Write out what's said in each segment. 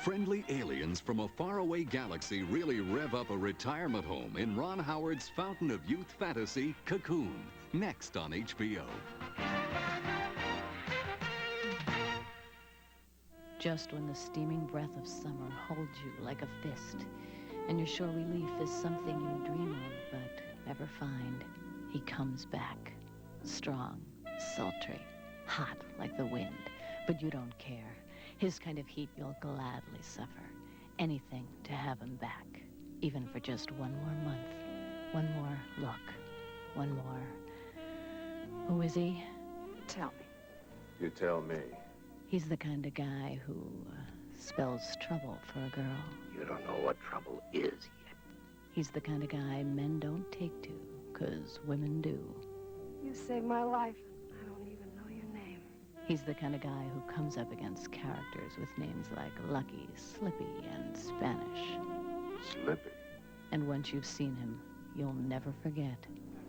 Friendly aliens from a faraway galaxy really rev up a retirement home in Ron Howard's Fountain of Youth fantasy, Cocoon, next on HBO. Just when the steaming breath of summer holds you like a fist, and you're sure relief is something you dream of but never find, he comes back. Strong, sultry, hot like the wind, but you don't care. His kind of heat you'll gladly suffer. Anything to have him back, even for just one more month. One more look. One more... Who is he? Tell me. You tell me. He's the kind of guy who spells trouble for a girl. You don't know what trouble is yet. He's the kind of guy men don't take to, 'cause women do. You saved my life. I don't even know your name. He's the kind of guy who comes up against characters with names like Lucky, Slippy, and Spanish. Slippy? And once you've seen him, you'll never forget.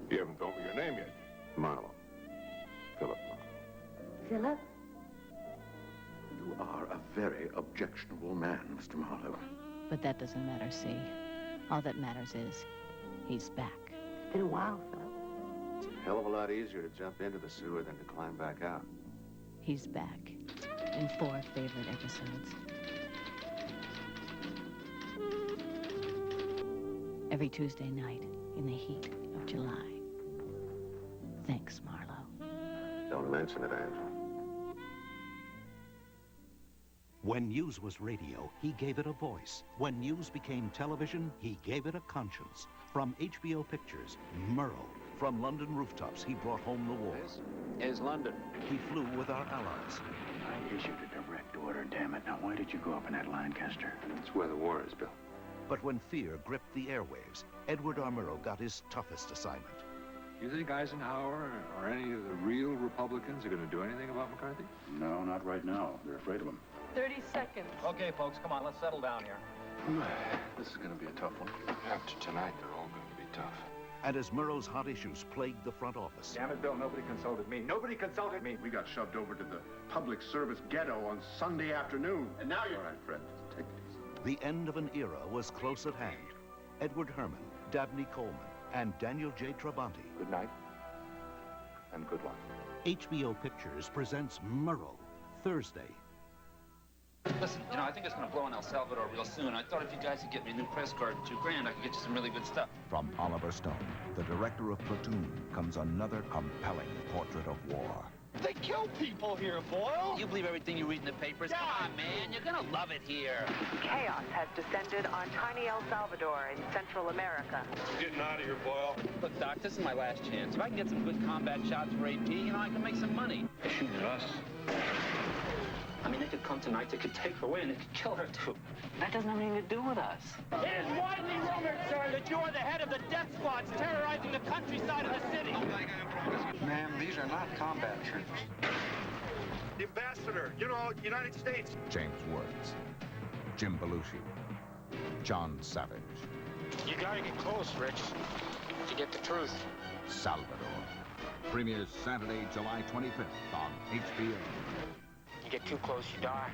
You haven't told me your name yet. Marlowe. Philip Marlowe. Philip? You are a very objectionable man, Mr. Marlowe. But that doesn't matter, see? All that matters is he's back. It's been a while, Philip. It's a hell of a lot easier to jump into the sewer than to climb back out. He's back in 4 favorite episodes. Every Tuesday night in the heat of July. Thanks, Marlowe. Don't mention it, Angel. When news was radio, he gave it a voice. When news became television, he gave it a conscience. From HBO Pictures, Murrow. From London rooftops, he brought home the war. This is London. He flew with our allies. I issued a direct order, damn it. Now, why did you go up in that Lancaster? It's where the war is, Bill. But when fear gripped the airwaves, Edward R. Murrow got his toughest assignment. You think Eisenhower or any of the real Republicans are going to do anything about McCarthy? No, not right now. They're afraid of him. 30 seconds. Okay, folks, come on, let's settle down here. This is going to be a tough one. After tonight, they're all going to be tough. And as Murrow's hot issues plagued the front office, Damn it, Bill, nobody consulted me. Nobody consulted me. We got shoved over to the public service ghetto on Sunday afternoon. And now you're... All right, Fred, take it easy. the end of an era was close at hand. Edward Herman, Dabney Coleman, and Daniel J. Travanti. Good night, and good luck. HBO Pictures presents Murrow, Thursday. Listen, you know, I think it's going to blow in El Salvador real soon. I thought if you guys could get me a new press card at $2,000, I could get you some really good stuff. From Oliver Stone, the director of Platoon, comes another compelling portrait of war. They kill people here, Boyle. You believe everything you read in the papers? Yeah. Come on, man. You're going to love it here. Chaos has descended on tiny El Salvador in Central America. We're getting out of here, Boyle. Look, Doc, this is my last chance. If I can get some good combat shots for AP, you know, I can make some money. They're shooting at us. I mean, they could come tonight, they could take her away, and they could kill her, too. That doesn't have anything to do with us. It is widely rumored, sir, that you are the head of the death squads terrorizing the countryside of the city. Ma'am, these are not combat troops. The ambassador, you know, United States. James Woods, Jim Belushi, John Savage, You gotta get close, Rich, to get the truth. Salvador. Premieres Saturday, July 25th on HBO. You get too close, you die.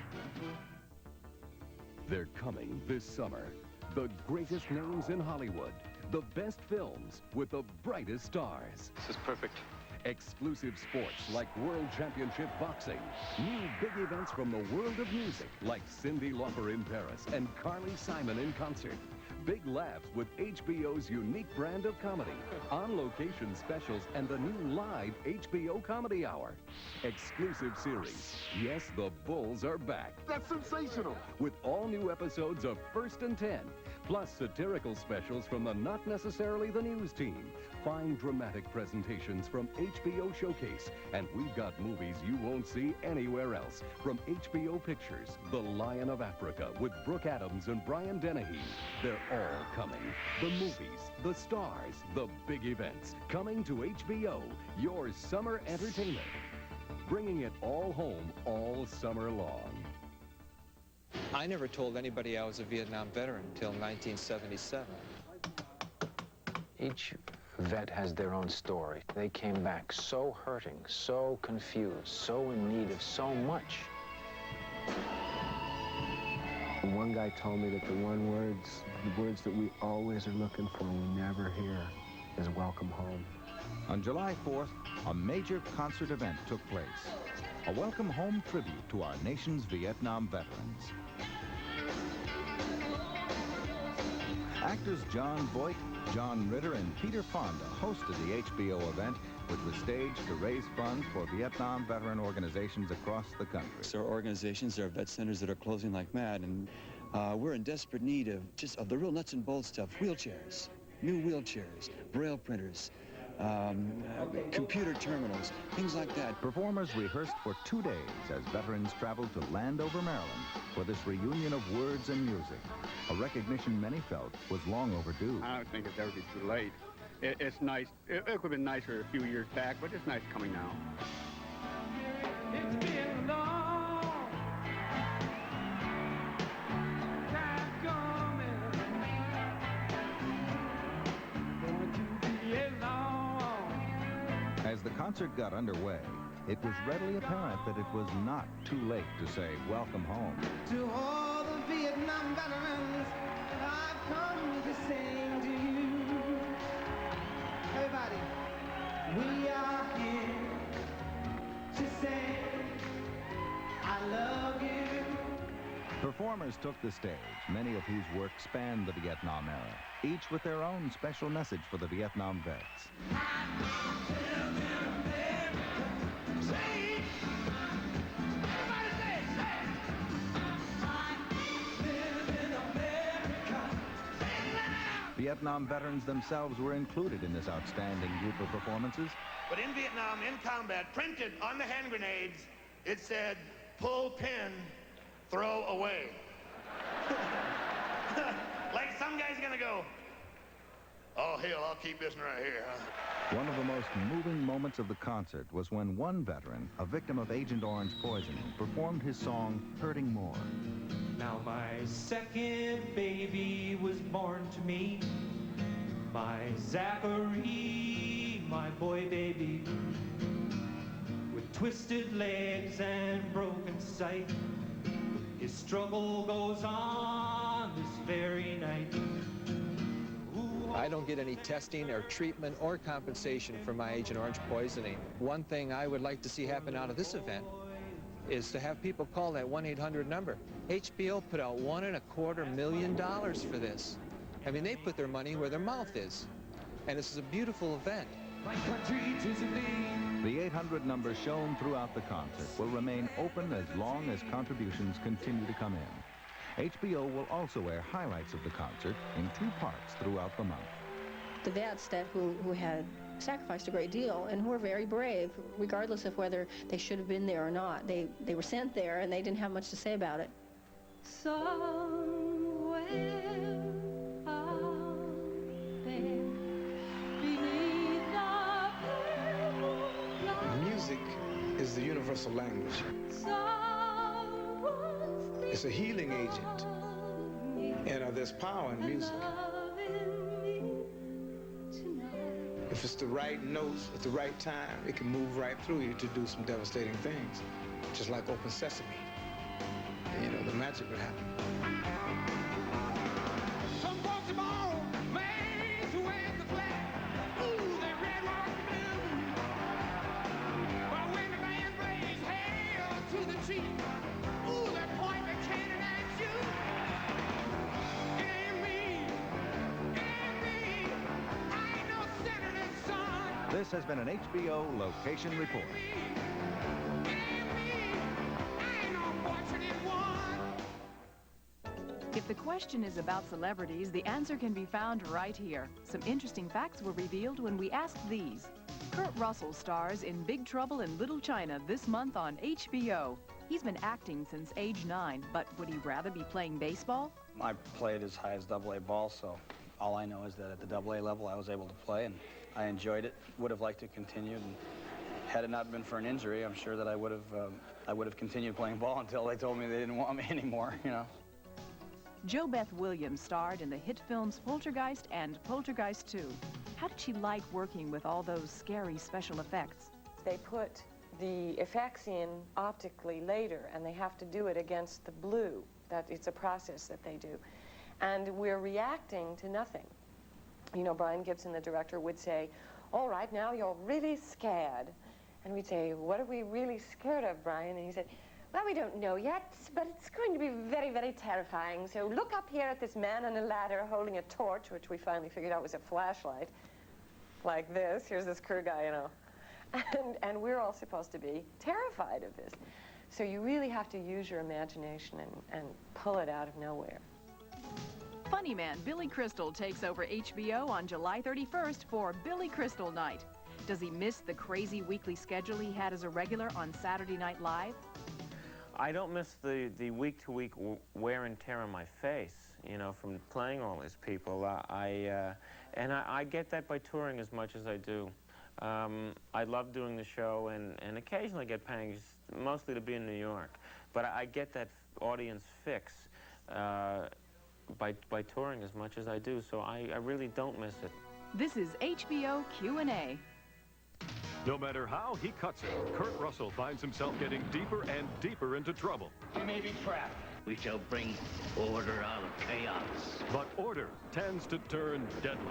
They're coming this summer. The greatest names in Hollywood. The best films with the brightest stars. This is perfect. Exclusive sports like World Championship Boxing. New big events from the world of music like Cyndi Lauper in Paris and Carly Simon in concert. Big laughs with HBO's unique brand of comedy. On-location specials and the new live HBO Comedy Hour. Exclusive series. Yes, the Bulls are back. That's sensational. With all new episodes of First and 10. Plus satirical specials from the Not Necessarily the News team. Fine dramatic presentations from HBO Showcase. And we've got movies you won't see anywhere else. From HBO Pictures, The Lion of Africa with Brooke Adams and Brian Dennehy. They're all coming. The movies, the stars, the big events. Coming to HBO, your summer entertainment. Bringing it all home all summer long. I never told anybody I was a Vietnam veteran until 1977. Each vet has their own story. They came back so hurting, so confused, so in need of so much. one guy told me that the words that we always are looking for, we never hear, is welcome home. On July 4th, a major concert event took place. A welcome home tribute to our nation's Vietnam veterans. Actors John Voight, John Ritter, and Peter Fonda hosted the HBO event, which was staged to raise funds for Vietnam veteran organizations across the country. There are organizations, there are vet centers that are closing like mad, and we're in desperate need of the real nuts and bolts stuff. Wheelchairs, new wheelchairs, braille printers, computer terminals, things like that. Performers rehearsed for 2 days as veterans traveled to Landover, Maryland for this reunion of words and music, a recognition many felt was long overdue. I don't think it's ever too late. It's nice. It would have been nicer a few years back, but it's nice coming now. It's been long time coming, going to be a long. As the concert got underway, it was readily apparent that it was not too late to say welcome home. To all the Vietnam veterans, I've come to sing to you. Everybody, we are here to say I love you. Performers took the stage, many of whose work spanned the Vietnam era, each with their own special message for the Vietnam vets. Vietnam veterans themselves were included in this outstanding group of performances. But in Vietnam, in combat, printed on the hand grenades, it said, pull pin, throw away. Like some guy's gonna go, oh, hell, I'll keep this one right here, huh? One of the most moving moments of the concert was when one veteran, a victim of Agent Orange poisoning, performed his song, Hurting More. Now my second baby was born to me, my Zachary, my boy baby, with twisted legs and broken sight. His struggle goes on this very night. I don't get any testing or treatment or compensation for my Agent Orange poisoning. One thing I would like to see happen out of this event is to have people call that 1-800 number. HBO put out $1.25 million for this. I mean, they put their money where their mouth is. And this is a beautiful event. The 800 number shown throughout the concert will remain open as long as contributions continue to come in. HBO will also air highlights of the concert in 2 parts throughout the month. The vets who had sacrificed a great deal and who were very brave, regardless of whether they should have been there or not. They were sent there and they didn't have much to say about it. Somewhere out there, beneath the purple light, music is the universal language. It's a healing agent. And there's power in music. If it's the right notes at the right time, it can move right through you to do some devastating things. Just like Open Sesame. You know, the magic would happen. some folks are born made to wear the flag. Ooh, that red, white, and blue. But when the band plays hail to the chief, ooh, they're pointing the cannon at you. It ain't me, I ain't no senator's son. This has been an HBO Location Report. If the question is about celebrities, the answer can be found right here. Some interesting facts were revealed when we asked these. Kurt Russell stars in Big Trouble in Little China this month on HBO. He's been acting since age 9, but would he rather be playing baseball? I played as high as AA ball, so all I know is that at the AA level I was able to play, and I enjoyed it. Would have liked to continue, and had it not been for an injury, I'm sure that I would have continued playing ball until they told me they didn't want me anymore, you know. Jo Beth Williams starred in the hit films Poltergeist and Poltergeist 2. How did she like working with all those scary special effects? They put the effects in optically later, and they have to do it against the blue. That it's a process that they do. And we're reacting to nothing. You know, Brian Gibson, the director, would say, all right, now you're really scared. And we'd say, what are we really scared of, Brian? And he said, well, we don't know yet, but it's going to be very, very terrifying. So look up here at this man on a ladder holding a torch, which we finally figured out was a flashlight, like this. Here's this crew guy, you know. And we're all supposed to be terrified of this. So you really have to use your imagination and pull it out of nowhere. Funny man Billy Crystal takes over HBO on July 31st for Billy Crystal Night. Does he miss the crazy weekly schedule he had as a regular on Saturday Night Live? I don't miss the week-to-week wear and tear on my face, you know, from playing all these people. I get that by touring as much as I do. I love doing the show, and occasionally get pangs, mostly to be in New York. But I get that audience fix by touring as much as I do, so I really don't miss it. This is HBO Q&A. No matter how he cuts it, Kurt Russell finds himself getting deeper and deeper into trouble. We may be trapped. We shall bring order out of chaos. But order tends to turn deadly.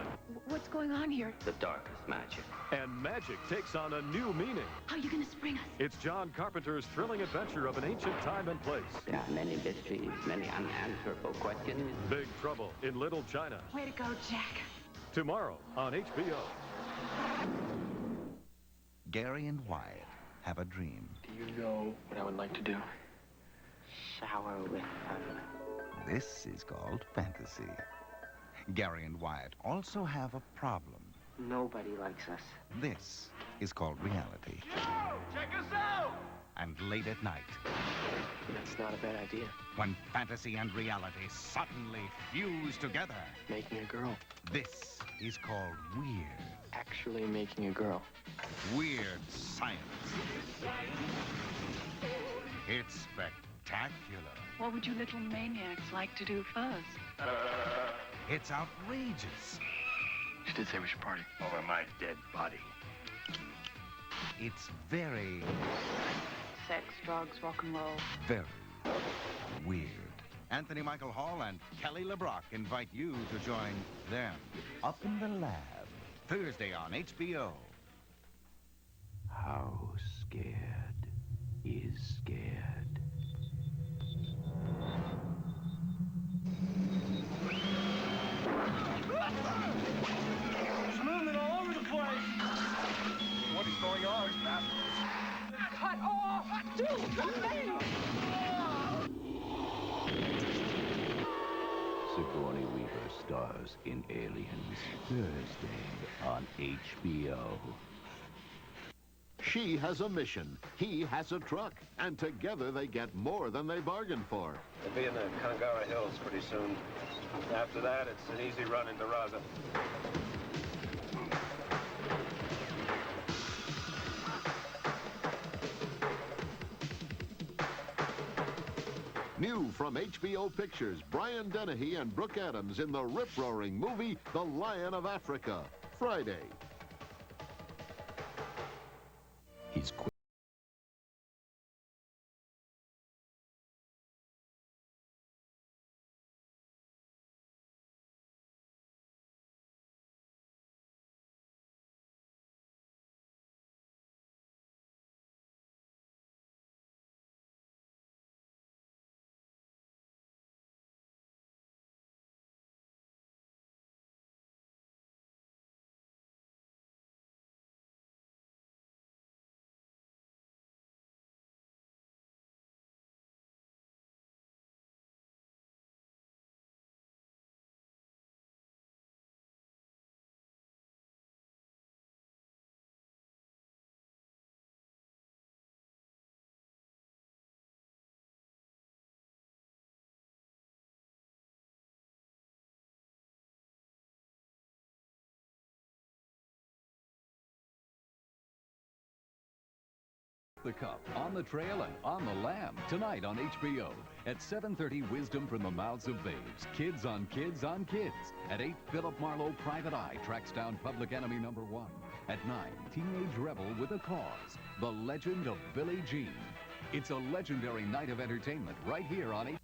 What's going on here? The darkest magic. And magic takes on a new meaning. How are you going to spring us? It's John Carpenter's thrilling adventure of an ancient time and place. There are many mysteries, many unanswerable questions. Big Trouble in Little China. Way to go, Jack. Tomorrow on HBO. Gary and Wyatt have a dream. Do you know what I would like to do? Shower with fun. This is called fantasy. Gary and Wyatt also have a problem. Nobody likes us. This is called reality. Check us out! And late at night, That's not a bad idea. when fantasy and reality suddenly fuse together, Making a girl. this is called weird. Actually making a girl. Weird science. It's spectacular. What would you little maniacs like to do first? It's outrageous. She did say we should party. Over my dead body. It's very, Sex, drugs, rock and roll. very weird. Anthony Michael Hall and Kelly LeBrock invite you to join them up in the lab, Thursday on HBO. How scared is scared? There's movement all over the place. What is going on? Cut off! Do something! Sigourney Weaver stars in Aliens Thursday on HBO. She has a mission. He has a truck. And together they get more than they bargained for. We'll be in the Kangara Hills pretty soon. After that, it's an easy run into Raza. New from HBO Pictures, Brian Dennehy and Brooke Adams in the rip-roaring movie The Lion of Africa, Friday. He's quick. The Cup, On the Trail, and On the Lam, tonight on HBO. At 7:30, wisdom from the mouths of babes. Kids on kids on kids. At 8, Philip Marlowe, Private Eye, tracks down public enemy #1. At 9, Teenage Rebel with a Cause. The Legend of Billie Jean. It's a legendary night of entertainment right here on 8.